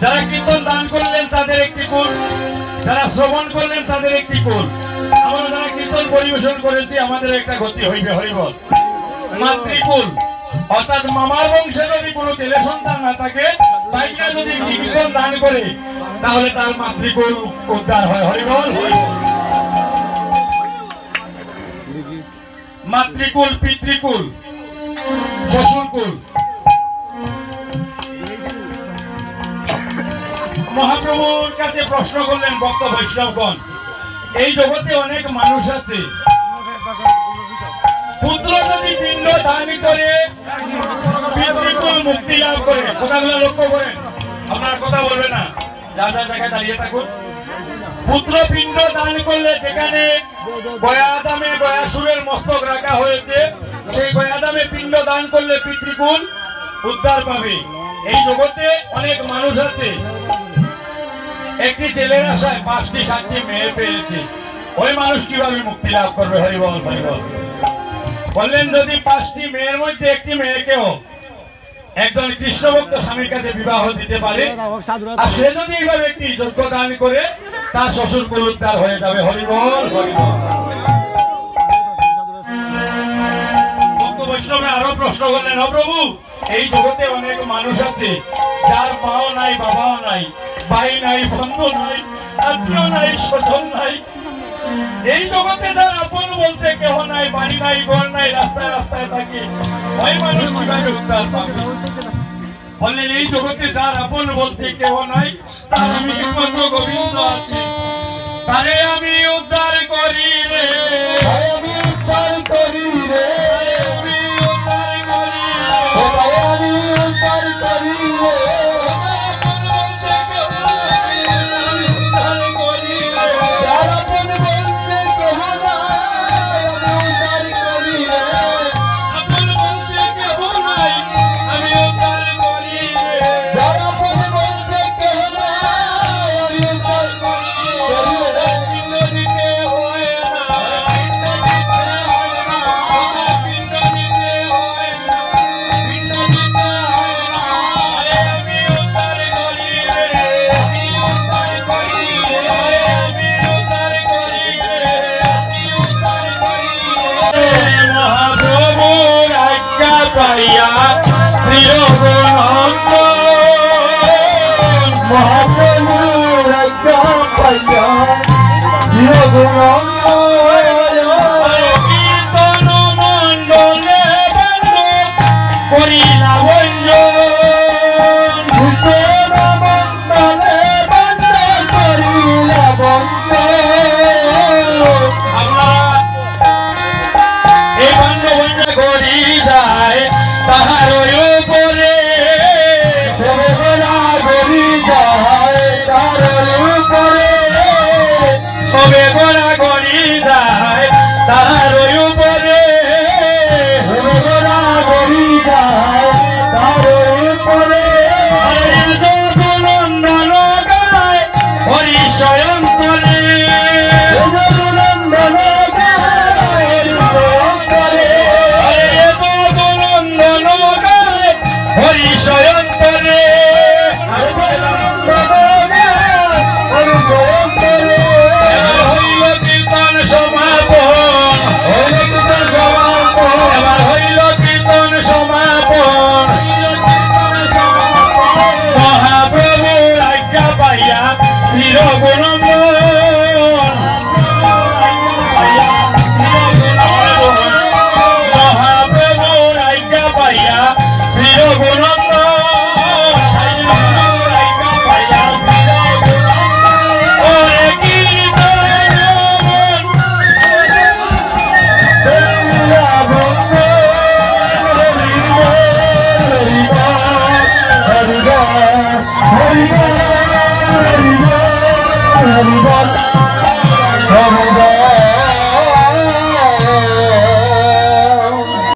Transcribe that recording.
যারা কীর্তন দান করলেন তাদের একটি কুল, যারা শ্রবণ করলেন তাদের একটি কুল। আমরা যারা কীর্তন পরিবেশন করেছি আমাদের একটা গতি হইবে। হরিবল। মাতৃকুল অর্থাৎ মামার বংশে যদি কোনো ছেলে সন্তান না থাকে, ভাইরা যদি কীর্তন দান করে তাহলে তার মাতৃকুল উদ্ধার হয়। হরিবল। মাতৃকুল, পিতৃকুল, শ্বশুরকুল। মহাপ্রভুর কাছে প্রশ্ন করলেন ভক্ত বৈষ্ণবগণ, এই জগতে অনেক মানুষ আছে, পুত্র যদি পিণ্ড দান করে পিতৃকুল মুক্তি লাভ করে। কথাগুলো লক্ষ্য করেন, আপনার কথা বলবে না, যার যার জায়গায় দাঁড়িয়ে থাকুন। পুত্র পিণ্ড দান করলে যেখানে গয়াদামে গয়াসুরের মস্তক রাখা হয়েছে, সেই গয়াদামে পিণ্ড দান করলে পিতৃকুল উদ্ধার পাবে। এই জগতে অনেক মানুষ আছে, একটি ছেলের আশায় 5টি 7টি মেয়ে পেয়েছে, ওই মানুষ কিভাবে মুক্তি লাভ করবে? হরিবল হরিবল। বললেন যদি 5টি মেয়ের মধ্যে একটি মেয়েকেও একজন কৃষ্ণ ভক্ত স্বামীর কাছে বিবাহ দিতে পারে, আর সে যদি এইভাবে একটি যজ্ঞ দান করে, তার শ্বশুর কুল উদ্ধার হয়ে যাবে। হরিবল হরিবল। ভক্ত বৈষ্ণবরা আরো প্রশ্ন করলেন, ও প্রভু, এই জগতে অনেক মানুষ আছে যার মাও নাই, বাবাও নাই, ভাই নাই, বন্ধু নাই, আত্মীয় নাই, স্বজন নাই, এই জগতে যার আপন বলতে কেহ নাই, বাড়ি নাই, ঘর নাই, রাস্তায় রাস্তায় থাকে, ওই মানুষ কিভাবে উদ্ধার পাবে? বললেন এই জগতে যার আপন বলতে কেহ নাই, তার আমি একমাত্র গোবিন্দ আছি, তারে আমি উদ্ধার করি রে, আমি উদ্ধার করি রে, আমি উদ্ধার করি রে, আমি উদ্ধার করি রে। মহাপ্রভুর আজ্ঞা পাইয়া কীর্তন মণ্ডলে করিলা বঞ্জন, মণ্ডলে করিলা বঞ্জন। আপনারা এই বন্ধ করি যায় তাহার উপরে, তবে গোড়া গড়ি যায় তাহার উপরে, গোড়া গড়ি যায় তার উপরে। নন্দন গায় হরি স্বয়ং করে, নন্দন গায় নন্দন গায় হরি স্বয়ং করে, মহাপ্রভুর আজ্ঞা পাইয়া চিরগুণমন, মহাপ্রভুর আজ্ঞা পাইয়া চিরগুণমন। Haribo